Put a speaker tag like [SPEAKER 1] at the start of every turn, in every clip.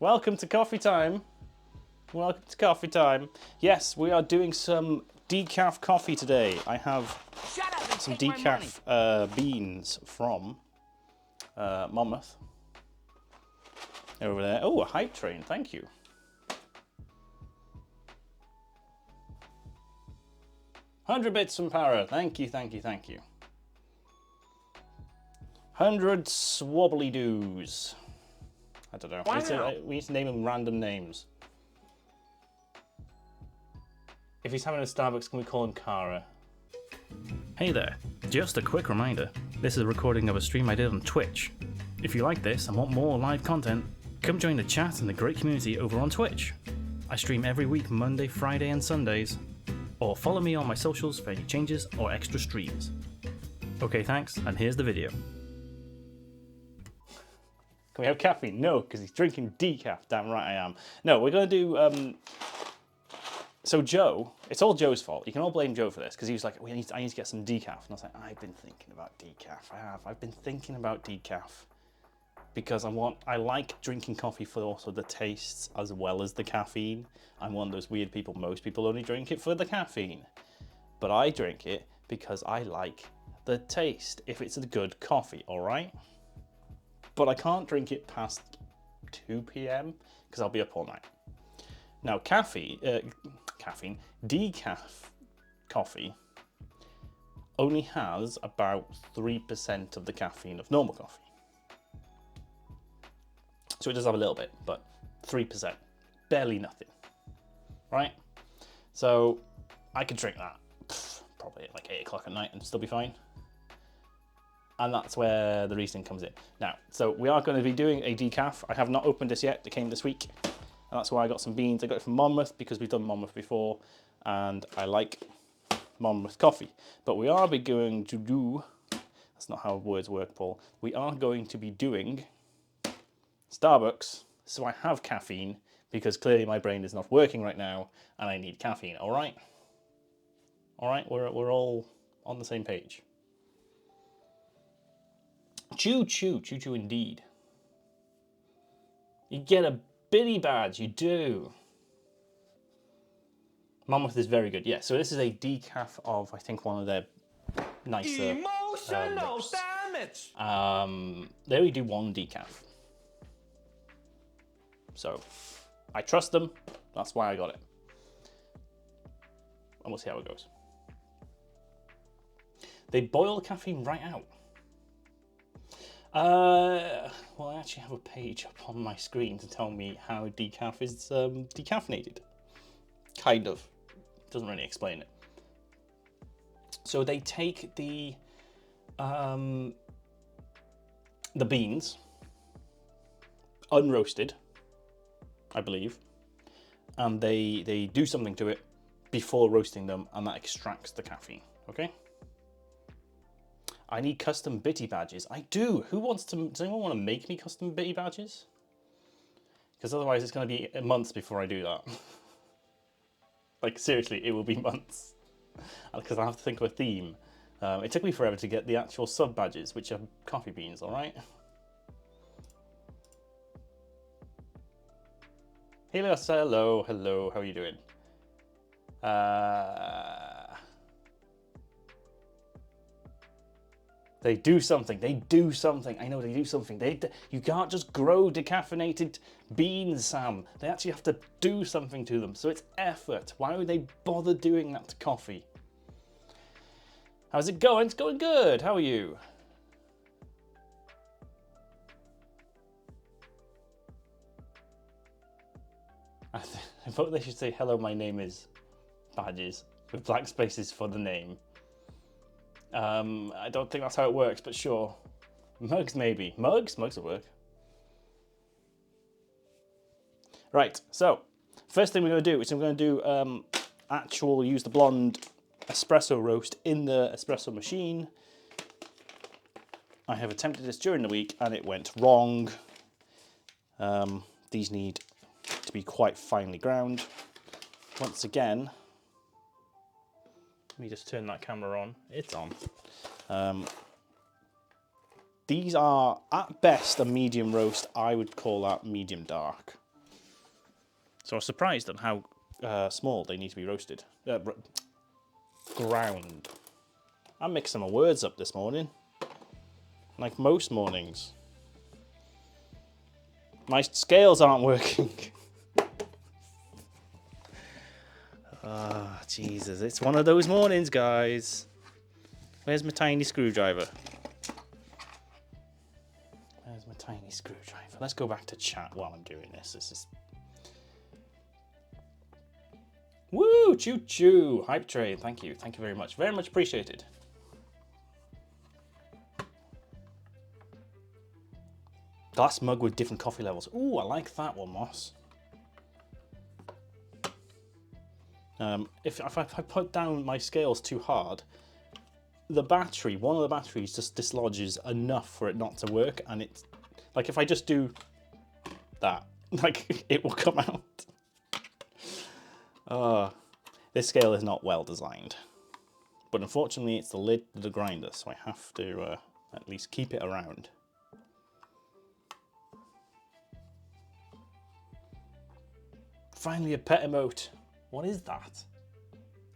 [SPEAKER 1] Welcome to coffee time. Welcome to coffee time. Yes, we are doing some decaf coffee today. I have some decaf beans from Monmouth. Over there. Oh, a hype train. Thank you. $100 bits from Para. Thank you, thank you, thank you. 100 swobbly doos. I don't know. We need to name them random names. If he's having a Starbucks, can we call him Kara? Hey there. Just a quick reminder. This is a recording of a stream I did on Twitch. If you like this and want more live content, come join the chat and the great community over on Twitch. I stream every week Monday, Friday and Sundays. Or follow me on my socials for any changes or extra streams. Okay, thanks, and here's the video. Can we have caffeine? No, because he's drinking decaf. Damn right I am. No, we're going to do... So Joe, it's all Joe's fault. You can all blame Joe for this, because he was like, I need to get some decaf. And I was like, I've been thinking about decaf. I've been thinking about decaf. Because I like drinking coffee for also the tastes as well as the caffeine. I'm one of those weird people, most people only drink it for the caffeine. But I drink it because I like the taste, if it's a good coffee, alright? But I can't drink it past 2 PM because I'll be up all night. Now decaf coffee only has about 3% of the caffeine of normal coffee. So it does have a little bit, but 3%, barely nothing, right? So I could drink that probably at like 8 o'clock at night and still be fine. And that's where the reasoning comes in. Now, so we are going to be doing a decaf. I have not opened this yet. It came this week. And that's why I got some beans. I got it from Monmouth because we've done Monmouth before. And I like Monmouth coffee. But we are going to do... That's not how words work, Paul. We are going to be doing Starbucks. So I have caffeine because clearly my brain is not working right now. And I need caffeine. All right? All right? We're all on the same page. Choo choo, choo choo indeed. You get a biddy badge, you do. Monmouth is very good, yeah. So this is a decaf of, I think, one of their nicer emotional damage. They only do one decaf. So I trust them, that's why I got it. And we'll see how it goes. They boil caffeine right out. Well, I actually have a page up on my screen to tell me how decaf is decaffeinated. Kind of. Doesn't really explain it. So they take the beans, unroasted, I believe, and they do something to it before roasting them, and that extracts the caffeine, okay? I need custom bitty badges. I do. Does anyone want to make me custom bitty badges? Because otherwise it's going to be months before I do that. Like seriously, it will be months. Because I have to think of a theme. It took me forever to get the actual sub badges, which are coffee beans, all right? Helios, hello, hello, how are you doing? They do something. They do something. I know they do something. You can't just grow decaffeinated beans, Sam. They actually have to do something to them. So it's effort. Why would they bother doing that to coffee? How's it going? It's going good. How are you? I thought they should say, hello, my name is badges with black spaces for the name. I don't think that's how it works, but sure. Mugs, maybe. Mugs will work. Right, so first thing we're going to do is I'm going to do use the blonde espresso roast in the espresso machine. I have attempted this during the week and it went wrong. These need to be quite finely ground. Once again, let me just turn that camera on. It's on. These are, at best, a medium roast. I would call that medium dark. So I was surprised at how small they need to be roasted. Ground. I'm mixing my words up this morning. Like most mornings. My scales aren't working. Ah, Jesus, it's one of those mornings, guys. Where's my tiny screwdriver? Where's my tiny screwdriver? Let's go back to chat while I'm doing this. This is... Woo! Choo choo! Hype train, thank you. Thank you very much. Very much appreciated. Glass mug with different coffee levels. Ooh, I like that one, Moss. If I put down my scales too hard, the battery, one of the batteries just dislodges enough for it not to work, and it's like if I just do that, like it will come out. This scale is not well designed, but unfortunately it's the lid to the grinder, so I have to at least keep it around. Finally a pet emote. What is that?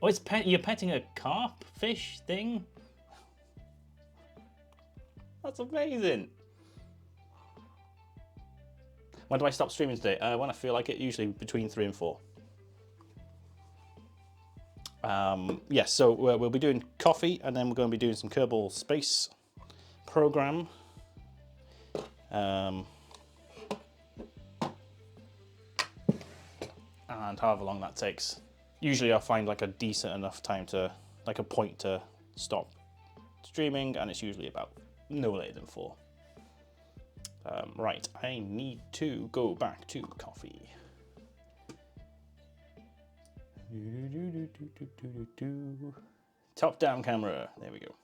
[SPEAKER 1] Oh, it's you're petting a carp fish thing? That's amazing. When do I stop streaming today? When I feel like it, usually between 3 and 4. Yes, so we'll be doing coffee, and then we're going to be doing some Kerbal Space program. And however long that takes. Usually I'll find like a decent enough time to, like a point to stop streaming, and it's usually about no later than 4. Right, I need to go back to coffee. Top down camera, there we go.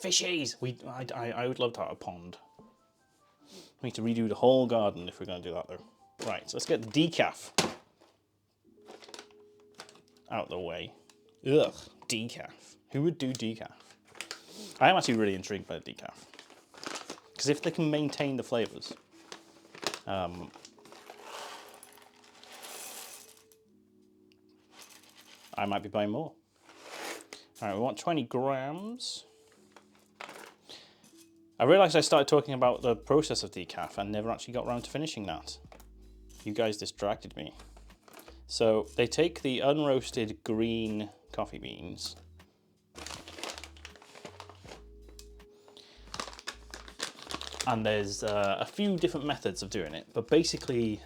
[SPEAKER 1] Fishies! I would love to have a pond. We need to redo the whole garden if we're going to do that though. Right, so let's get the decaf out of the way. Ugh, decaf. Who would do decaf? I am actually really intrigued by the decaf. Because if they can maintain the flavours, I might be buying more. Alright, we want 20 grams. I realised I started talking about the process of decaf and never actually got around to finishing that. You guys distracted me. So they take the unroasted green coffee beans and there's a few different methods of doing it, but basically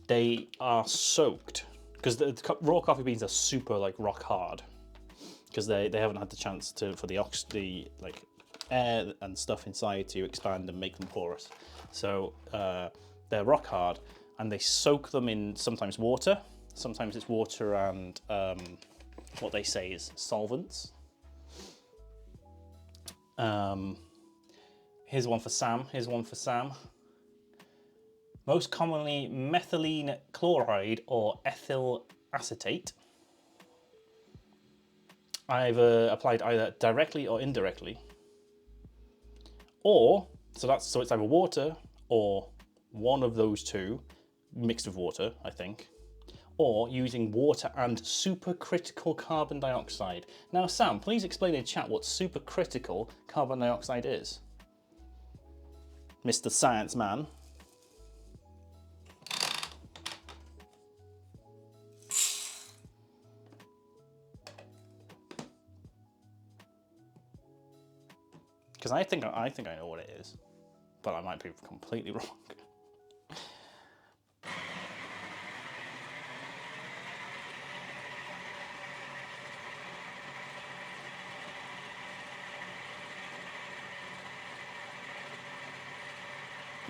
[SPEAKER 1] they are soaked because the raw coffee beans are super like rock hard because they haven't had the chance for the air and stuff inside to expand and make them porous. So they're rock hard, and they soak them in sometimes water. Sometimes it's water and what they say is solvents. Here's one for Sam. Here's one for Sam. Most commonly methylene chloride or ethyl acetate. I've applied either directly or indirectly. Or, so it's either water or one of those two mixed with water, I think, or using water and supercritical carbon dioxide. Now, Sam, please explain in chat what supercritical carbon dioxide is. Mr. Science Man. Because I think I know what it is, but I might be completely wrong.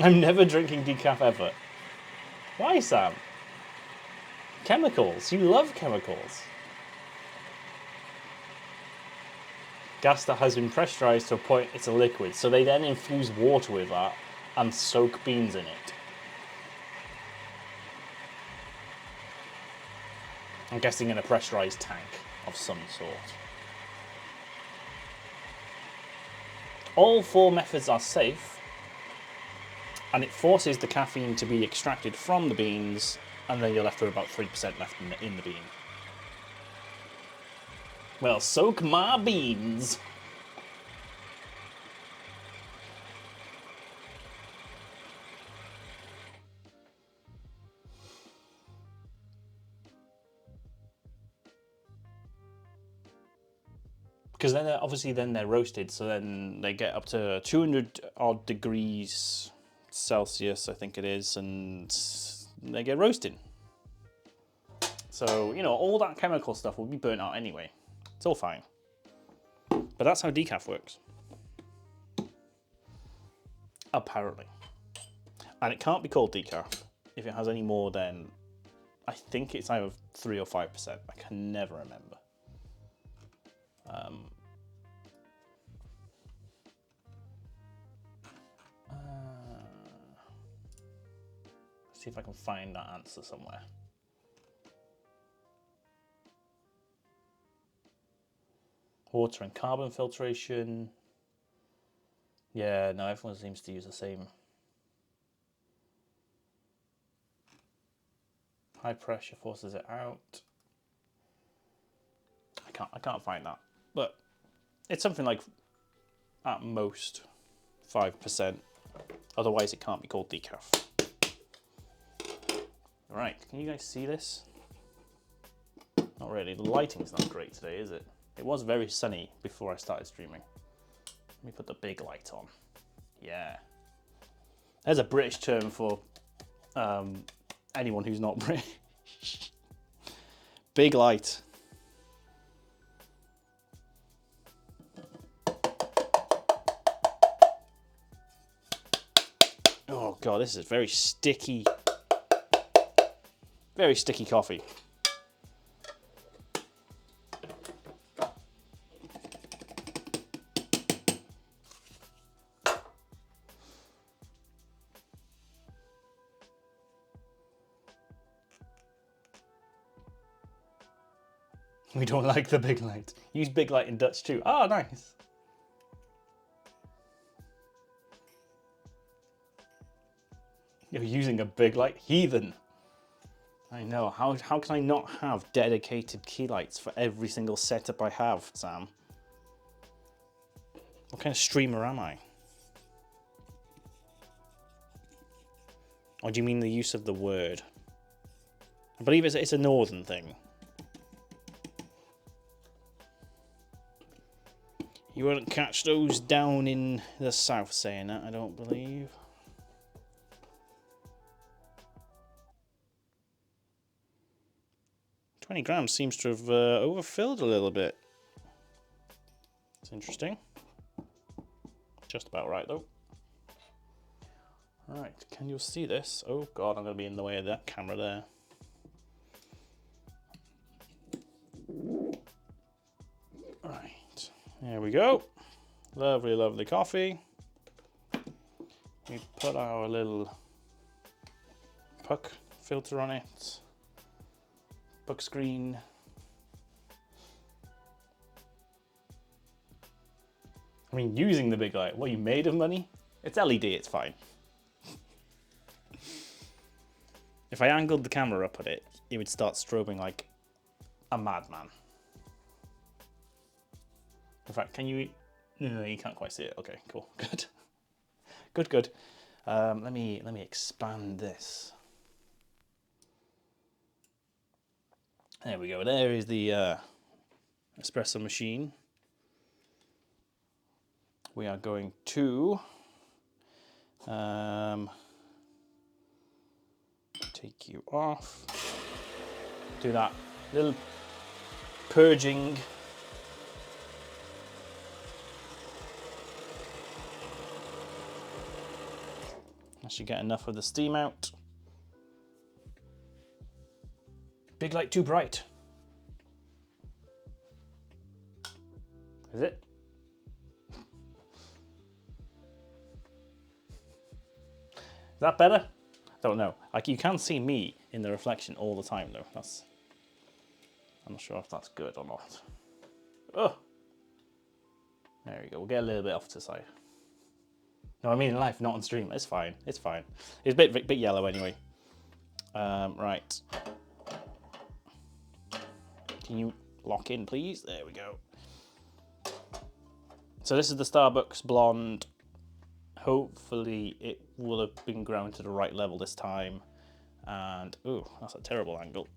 [SPEAKER 1] I'm never drinking decaf ever. Why, Sam? Chemicals. You love chemicals. Gas that has been pressurized to a point it's a liquid, so they then infuse water with that and soak beans in it. I'm guessing in a pressurized tank of some sort. All 4 methods are safe, and it forces the caffeine to be extracted from the beans, and then you're left with about 3% left in the bean. Well, soak my beans. Because then obviously they're roasted, so then they get up to 200 odd degrees Celsius, I think it is, and they get roasted. So, you know, all that chemical stuff will be burnt out anyway. It's all fine. But that's how decaf works. Apparently. And it can't be called decaf if it has any more than, I think it's either 3 or 5%. I can never remember. See if I can find that answer somewhere. Water and carbon filtration. Yeah, no, everyone seems to use the same. High pressure forces it out. I can't find that, but it's something like at most 5%. Otherwise, it can't be called decaf. All right, can you guys see this? Not really. The lighting's not great today, is it? It was very sunny before I started streaming. Let me put the big light on. Yeah. There's a British term for anyone who's not British. Big light. Oh God, this is very sticky. Very sticky coffee. We don't like the big light. Use big light in Dutch too. Oh, nice. You're using a big light? Heathen. I know. How can I not have dedicated key lights for every single setup I have, Sam? What kind of streamer am I? Or do you mean the use of the word? I believe it's a northern thing. You won't catch those down in the south saying that, I don't believe. $20 grams seems to have overfilled a little bit. It's interesting. Just about right though. Alright, can you see this? Oh God, I'm going to be in the way of that camera there. Right, there we go. Lovely, lovely coffee. We put our little puck filter on it. Puck screen. I mean, using the big light. What, are you made of money? It's LED, it's fine. If I angled the camera up at it, it would start strobing like a madman. In fact, can you... No, you can't quite see it. Okay, cool, good. Good, good. Let me expand this. There we go. There is the espresso machine. We are going to take you off. Do that little purging. I should get enough of the steam out. Big light too bright. Is it? Is that better? I don't know. Like, you can see me in the reflection all the time though. I'm not sure if that's good or not. Oh. There we go. We'll get a little bit off to the side. No, I mean in life, not on stream. It's fine. It's fine. It's a bit yellow anyway. Right. Can you lock in, please? There we go. So this is the Starbucks Blonde. Hopefully it will have been ground to the right level this time. And, ooh, that's a terrible angle.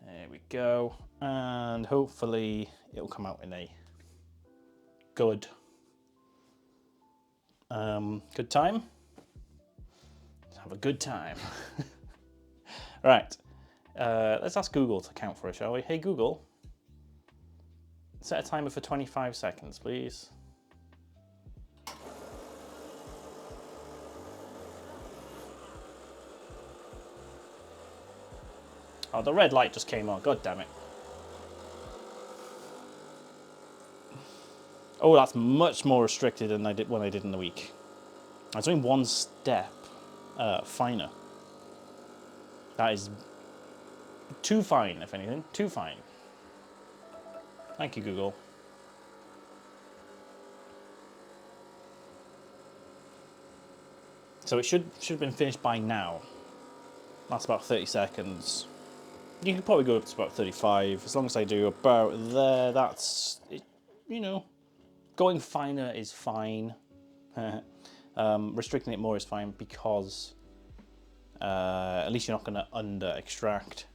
[SPEAKER 1] There we go. And hopefully it'll come out in a good time. Let's have a good time. Right. Let's ask Google to count for us, shall we? Hey, Google. Set a timer for 25 seconds, please. Oh, the red light just came on. God damn it. Oh, that's much more restricted than when I did in the week. I was doing one step finer. That is too fine, if anything. Too fine. Thank you, Google. So it should have been finished by now. That's about 30 seconds. You could probably go up to about 35. As long as I do about there, that's, you know, going finer is fine. Restricting it more is fine because at least you're not going to under extract.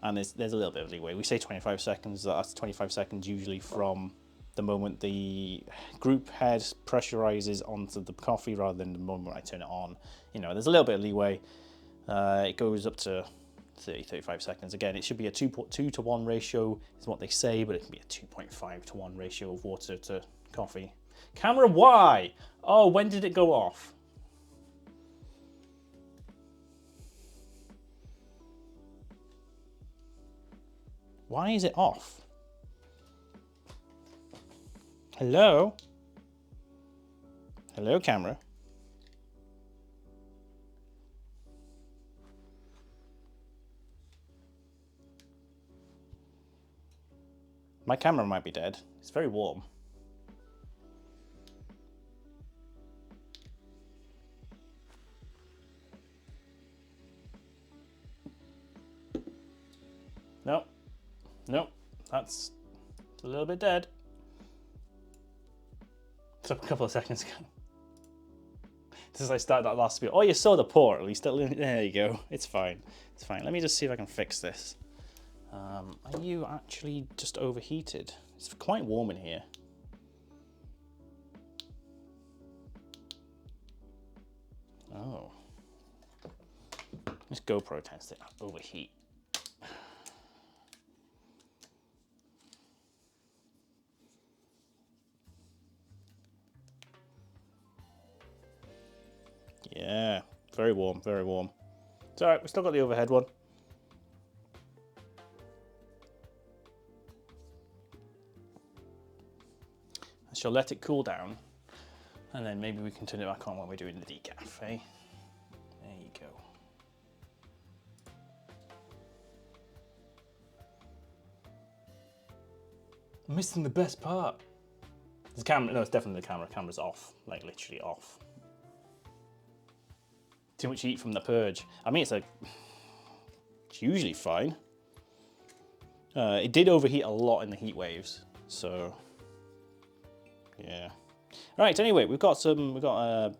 [SPEAKER 1] And there's a little bit of leeway. We say 25 seconds, that's 25 seconds usually from the moment the group head pressurizes onto the coffee rather than the moment I turn it on. You know, there's a little bit of leeway. It goes up to 35 seconds. Again, it should be a 2 to 1 ratio is what they say, but it can be a 2.5 to 1 ratio of water to coffee. Camera, why? Oh, when did it go off? Why is it off? Hello? Hello, camera. My camera might be dead. It's very warm. Nope. Nope. That's a little bit dead. So a couple of seconds ago. Since I started that last bit. Oh, you saw the port at least. There you go. It's fine. It's fine. Let me just see if I can fix this. Are you actually just overheated? It's quite warm in here. Oh. This GoPro tends to overheat. Yeah, very warm, very warm. It's alright, we've still got the overhead one. I shall let it cool down, and then maybe we can turn it back on when we're doing the decaf, eh? There you go. I'm missing the best part. The camera, no, it's definitely the camera. Camera's off, like literally off. Too much heat from the purge. I mean, it's usually fine. It did overheat a lot in the heat waves, so yeah. Right. Anyway, we've got the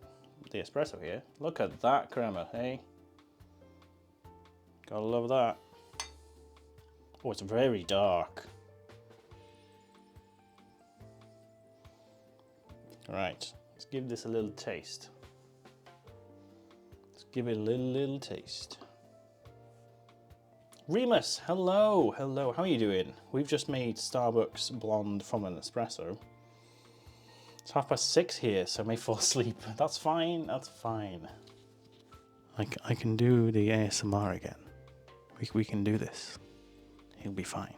[SPEAKER 1] espresso here. Look at that crema, hey? Gotta love that. Oh, it's very dark. Right. Let's give this a little taste. Give it a little taste. Remus, hello, hello. How are you doing? We've just made Starbucks Blonde from an espresso. It's 6:30 here, so I may fall asleep. That's fine, that's fine. I can do the ASMR again. We can do this. He'll be fine.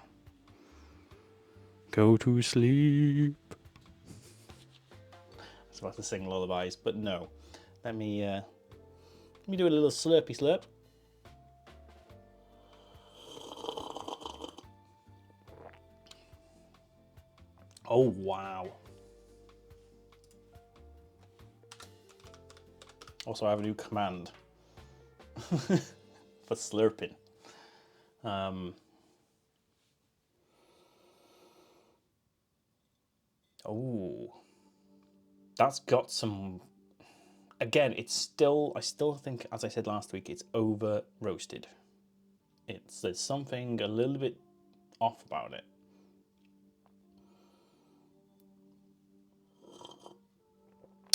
[SPEAKER 1] Go to sleep. I was about to sing lullabies, but no. Let me do a little slurpy slurp. Oh, wow. Also, I have a new command for slurping. Oh, that's got some. Again, it's still. I still think, as I said last week, it's over roasted. There's something a little bit off about it.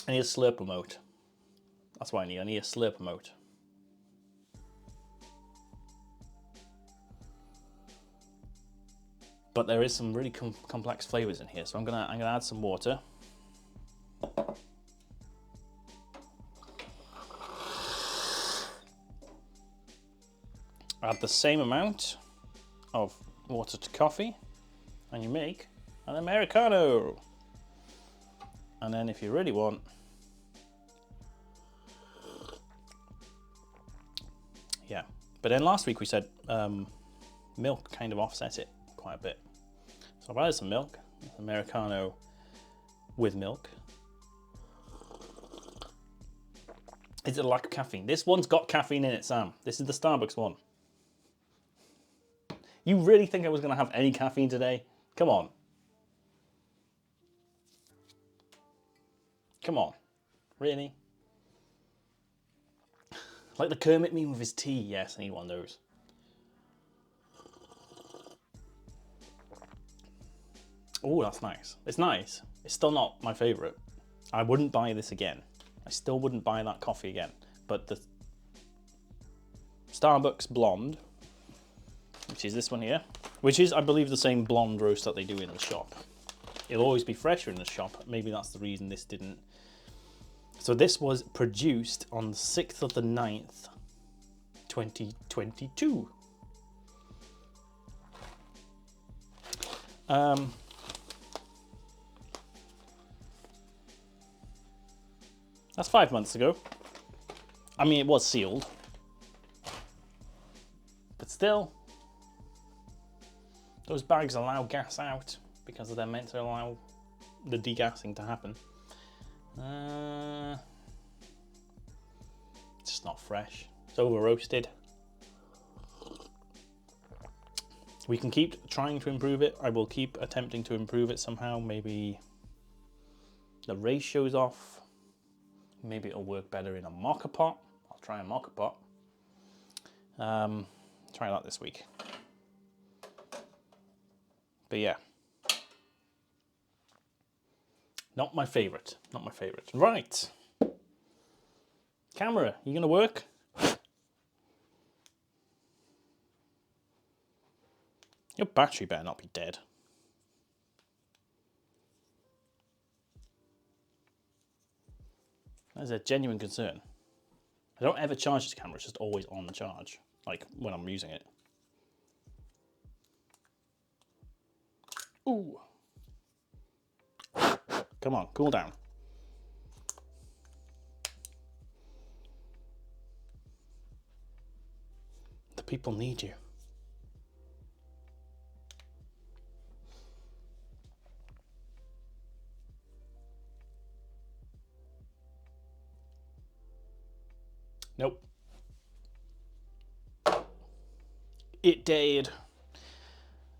[SPEAKER 1] I need a slurp remote. That's what I need. I need a slurp remote. But there is some really complex flavors in here, so I'm gonna add some water. Add the same amount of water to coffee, and you make an Americano. And then if you really want, yeah. But then last week we said milk kind of offset it quite a bit. So I've added some milk, Americano with milk. Is it a lack of caffeine? This one's got caffeine in it, Sam. This is the Starbucks one. You really think I was going to have any caffeine today? Come on. Come on. Really? Like the Kermit meme with his tea. Yes, I need one of those. Oh, that's nice. It's nice. It's still not my favourite. I wouldn't buy this again. I still wouldn't buy that coffee again. But the Starbucks Blonde, which is this one here, which is, I believe, the same blonde roast that they do in the shop. It'll always be fresher in the shop. Maybe that's the reason this didn't. So this was produced on the 6th of the 9th, 2022. That's 5 months ago. I mean, it was sealed. But still, those bags allow gas out because they're meant to allow the degassing to happen. It's just not fresh. It's over roasted. We can keep trying to improve it. I will keep attempting to improve it somehow. Maybe the ratio's off. Maybe it'll work better in a mocha pot. I'll try a mocha pot. Try that this week. But yeah. Not my favourite. Not my favourite. Right. Camera, you gonna work? Your battery better not be dead. That is a genuine concern. I don't ever charge this camera, it's just always on charge, like when I'm using it. Ooh. Come on, cool down. The people need you. Nope. It did.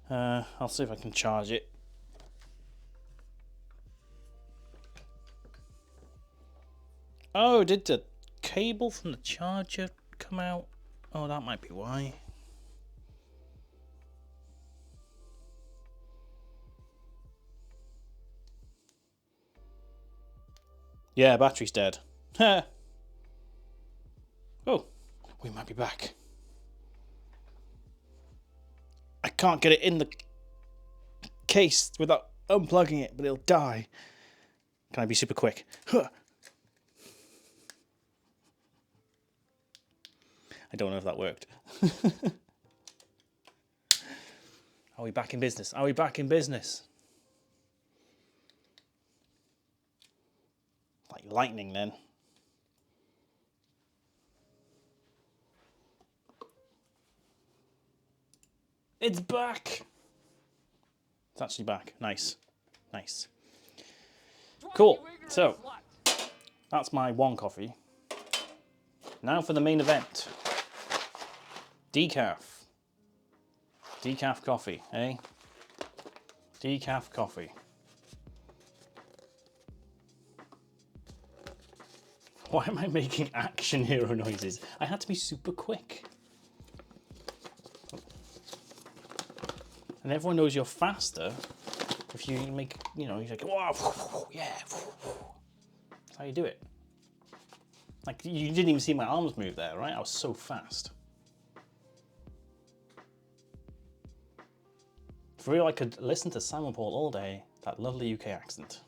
[SPEAKER 1] I'll see if I can charge it. Oh, did the cable from the charger come out? Oh, that might be why. Yeah, battery's dead. Oh, we might be back. I can't get it in the case without unplugging it, but it'll die. Can I be super quick? I don't know if that worked. Are we back in business? Are we back in business? Like lightning then. It's back. It's actually back. Nice. Nice. Cool. So that's my one coffee. Now for the main event. Decaf. Decaf coffee, eh? Decaf coffee. Why am I making action hero noises? I had to be super quick. And everyone knows you're faster if you make, you know, you're like, wow, yeah. That's how you do it. Like, you didn't even see my arms move there, right? I was so fast. For real, I could listen to Simon Paul all day, that lovely UK accent.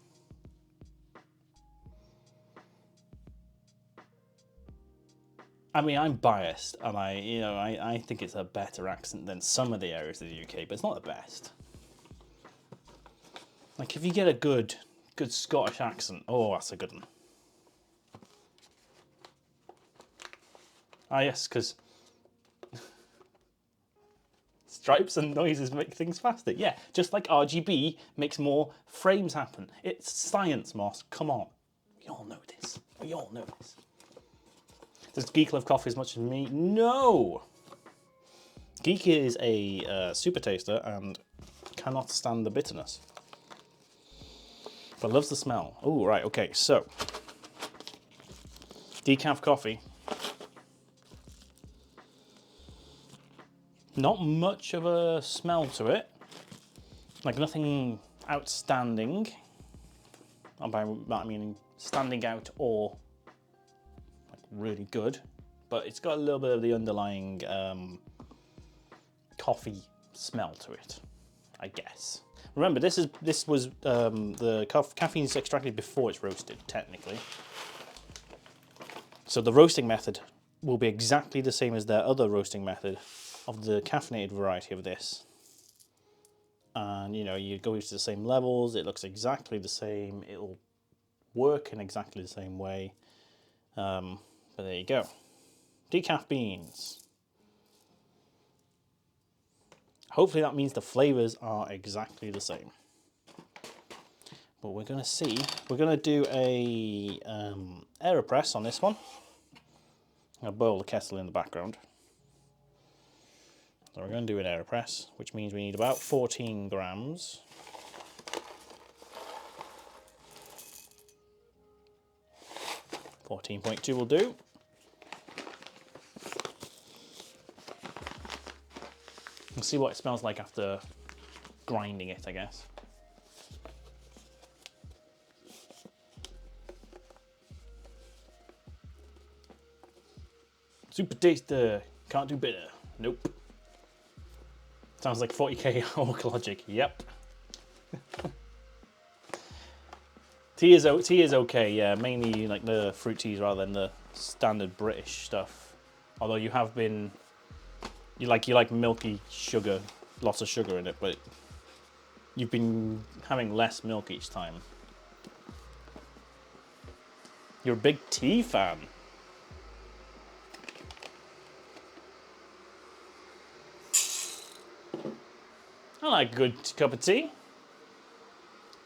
[SPEAKER 1] I mean, I'm biased, and I think it's a better accent than some of the areas of the UK, but it's not the best. Like, if you get a good Scottish accent, oh, that's a good one. Ah, yes, because stripes and noises make things faster. Yeah, just like RGB makes more frames happen. It's science, Moss. Come on. We all know this. We all know this. Does Geek love coffee as much as me? No! Geek is a super taster and cannot stand the bitterness. But loves the smell. Oh, right, okay, so. Decaf coffee. Not much of a smell to it. Like nothing outstanding. And by that I mean standing out or like really good. But it's got a little bit of the underlying coffee smell to it, I guess. Remember, this was the caffeine is extracted before it's roasted, technically. So the roasting method will be exactly the same as their other roasting method of the caffeinated variety of this. And you know, you go to the same levels, it looks exactly the same, it'll work in exactly the same way. But there you go. Decaf beans. Hopefully that means the flavors are exactly the same. But we're gonna see. We're gonna do a AeroPress on this one. I'm gonna boil the kettle in the background. So we're going to do an AeroPress, which means we need about 14 grams. $14.2 will do. We'll see what it smells like after grinding it, I guess. Super taster. Can't do bitter. Nope. Sounds like 40k Orc logic. Yep. Tea is okay, yeah. Mainly like the fruit teas rather than the standard British stuff. Although you have been, you like milky sugar, lots of sugar in it, but you've been having less milk each time. You're a big tea fan. I like a good cup of tea.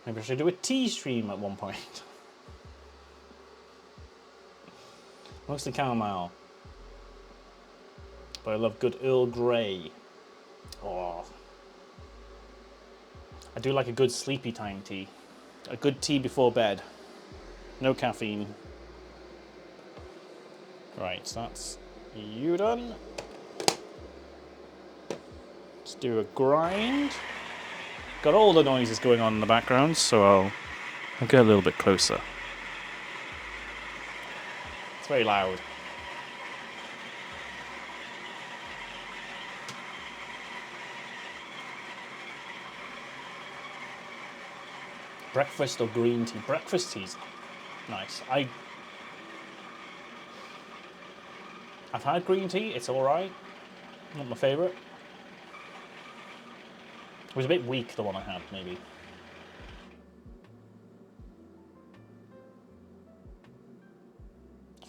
[SPEAKER 1] Maybe I should do a tea stream at one point. Mostly chamomile. But I love good Earl Grey. Oh. I do like a good sleepy time tea. A good tea before bed. No caffeine. Right, so that's you done. Let's do a grind. Got all the noises going on in the background, so I'll get a little bit closer. It's very loud. Breakfast or green tea? Breakfast tea's nice. I've had green tea, it's alright. Not my favourite. It was a bit weak, the one I had, maybe.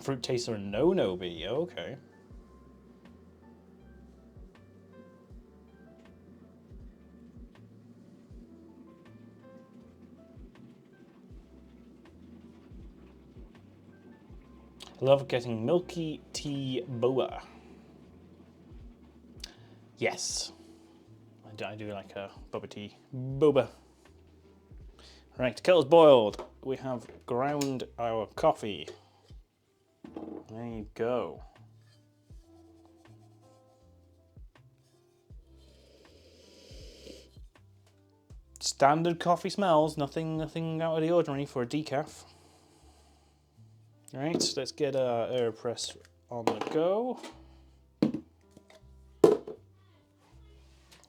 [SPEAKER 1] Fruit taster and no-no-bee, okay. Love getting milky tea boba. Yes. I do like a boba tea. Boba. Right, kettle's boiled. We have ground our coffee. There you go. Standard coffee smells, nothing out of the ordinary for a decaf. All right, so let's get our AirPress on the go.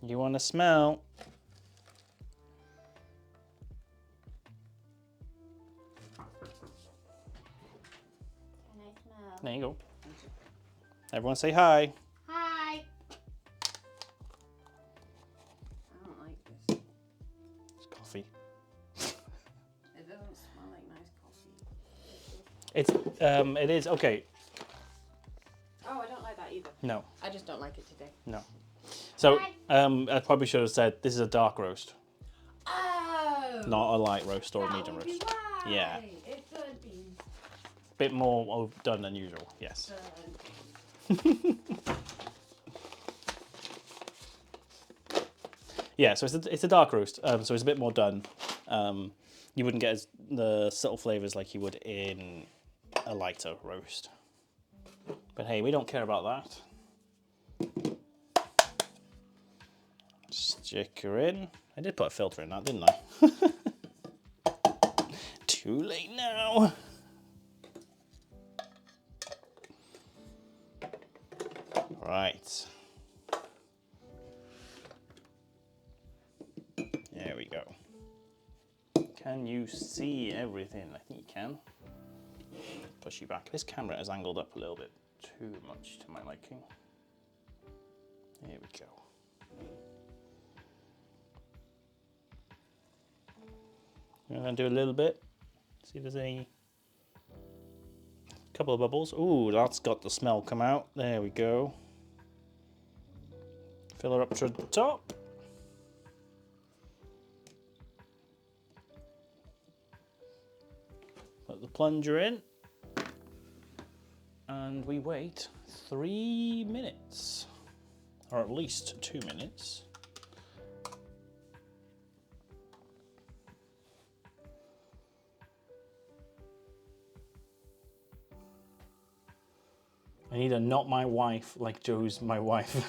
[SPEAKER 1] You want to smell?
[SPEAKER 2] Can I smell?
[SPEAKER 1] There you go. Everyone say hi.
[SPEAKER 2] Hi. I don't like this.
[SPEAKER 1] It's coffee.
[SPEAKER 2] It doesn't smell like nice coffee.
[SPEAKER 1] It is okay.
[SPEAKER 2] Oh, I don't like that either.
[SPEAKER 1] No,
[SPEAKER 2] I just don't like it today.
[SPEAKER 1] no. So I probably should have said this is a dark roast,
[SPEAKER 2] Oh.
[SPEAKER 1] not a light roast or a
[SPEAKER 2] That
[SPEAKER 1] medium
[SPEAKER 2] would
[SPEAKER 1] roast.
[SPEAKER 2] be why.
[SPEAKER 1] Yeah.
[SPEAKER 2] It could be.
[SPEAKER 1] Bit more overdone than usual. Yes. Yeah, so it's a dark roast, so it's a bit more done. You wouldn't get the subtle flavors like you would in a lighter roast. But hey, we don't care about that. Stick her in. I did put a filter in that, didn't I? Too late now. Right. There we go. Can you see everything? I think you can. Push you back. This camera is angled up a little bit too much to my liking. There we go. I'm going to do a little bit. See if there's a couple of bubbles. Ooh, that's got the smell come out. There we go. Fill her up to the top. Put the plunger in. And we wait 3 minutes. Or at least 2 minutes. I need a not my wife like Joe's my wife.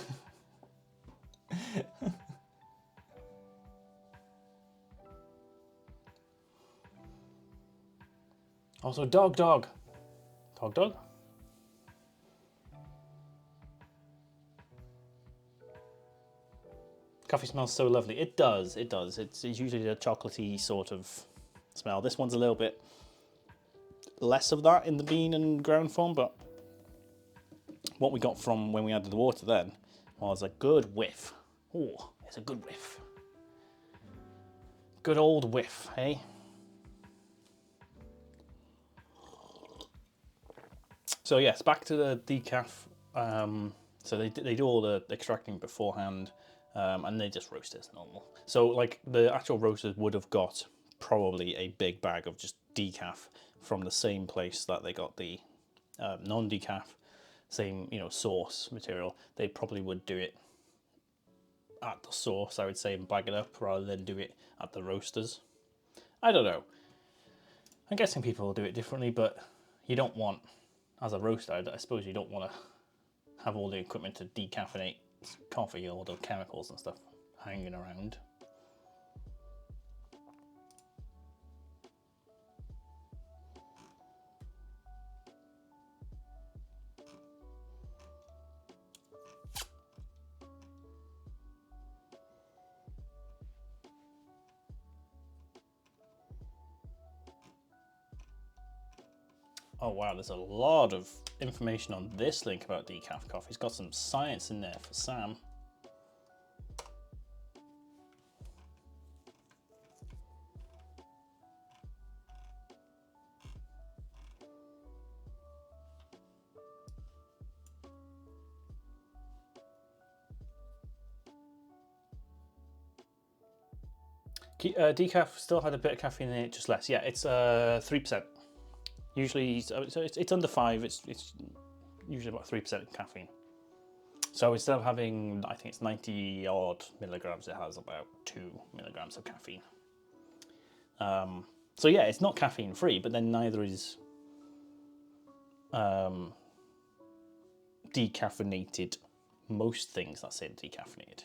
[SPEAKER 1] Also, dog. Dog. Coffee smells so lovely. It does. It's usually a chocolatey sort of smell. This one's a little bit less of that in the bean and ground form, but what we got from when we added the water then was a good whiff. Oh, it's a good whiff. Good old whiff, eh? So yes, back to the decaf. So they do all the extracting beforehand, and they just roast it as normal. So like the actual roasters would have got probably a big bag of just decaf from the same place that they got the non-decaf, same source material. They probably would do it at the source, I would say, and bag it up rather than do it at the roasters. I don't know. I'm guessing people will do it differently, but you don't want, as a roaster, I suppose you don't want to have all the equipment to decaffeinate coffee, all the chemicals and stuff hanging around. Oh wow, there's a lot of information on this link about decaf coffee. It's got some science in there for Sam. Decaf still had a bit of caffeine in it, just less. Yeah, it's 3%. Usually, so it's under 5. It's usually about 3% caffeine. So instead of having, I think it's 90 odd milligrams, it has about 2 milligrams of caffeine. So yeah, it's not caffeine free, but then neither is decaffeinated. Most things that say decaffeinated,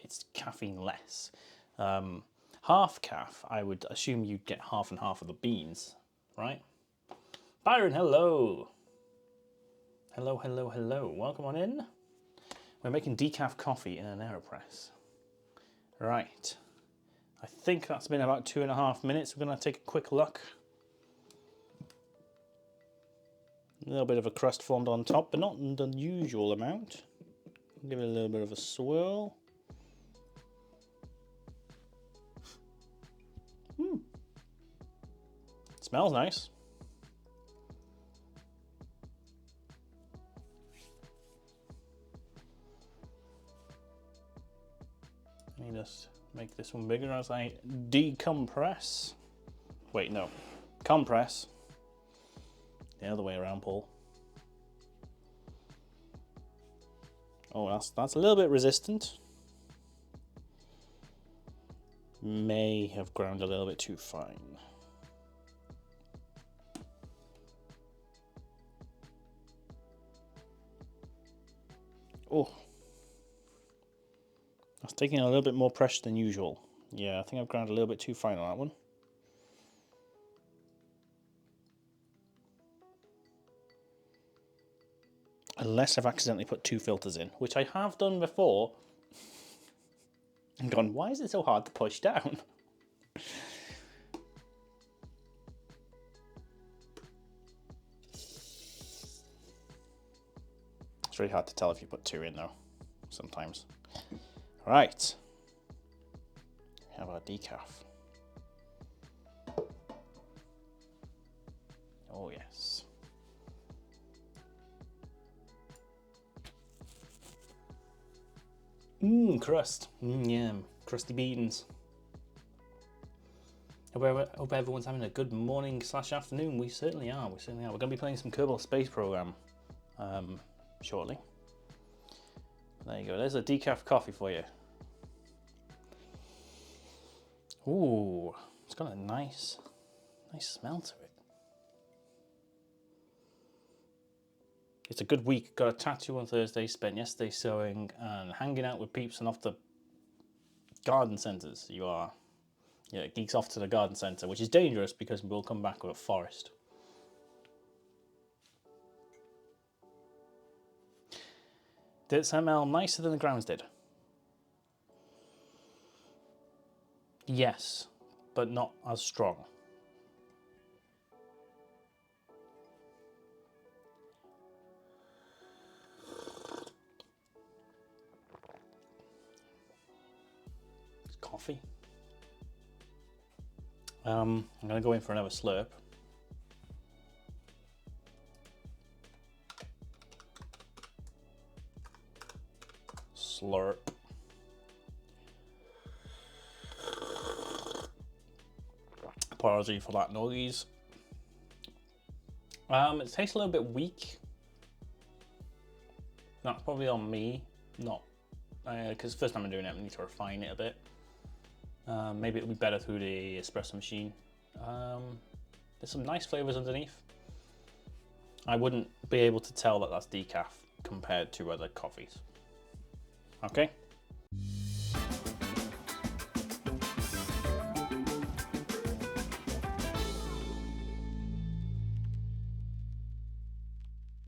[SPEAKER 1] it's caffeine less. Half calf, I would assume you'd get half and half of the beans, right? Byron, hello. Hello, hello, hello. Welcome on in. We're making decaf coffee in an AeroPress. Right. I think that's been about 2.5 minutes. We're going to take a quick look. A little bit of a crust formed on top, but not an unusual amount. Give it a little bit of a swirl. Smells nice. Let me just make this one bigger as I decompress. Wait, no. Compress. The other way around, Paul. Oh, that's a little bit resistant. May have ground a little bit too fine. Oh. That's taking a little bit more pressure than usual. Yeah, I think I've ground a little bit too fine on that one. Unless I've accidentally put 2 filters in, which I have done before. And gone, why is it so hard to push down? It's really hard to tell if you put 2 in though, sometimes. Right. We have our decaf. Oh yes. Crust. Yum. Crusty beans. Hope everyone's having a good morning / afternoon. We certainly are. We're going to be playing some Kerbal Space Program shortly. There you go. There's a decaf coffee for you. Ooh, it's got a nice smell to it. It's a good week. Got a tattoo on Thursday, spent yesterday sewing and hanging out with peeps and off to garden centres. Yeah, geeks off to the garden centre, which is dangerous because we'll come back with a forest. Did it smell nicer than the grounds did? Yes, but not as strong. It's coffee. I'm going to go in for another slurp. Slurp. Apology for that noise. It tastes a little bit weak. That's probably on me, not because first time I'm doing it, I need to refine it a bit. Maybe it'll be better through the espresso machine. There's some nice flavors underneath. I wouldn't be able to tell that that's decaf compared to other coffees. Okay.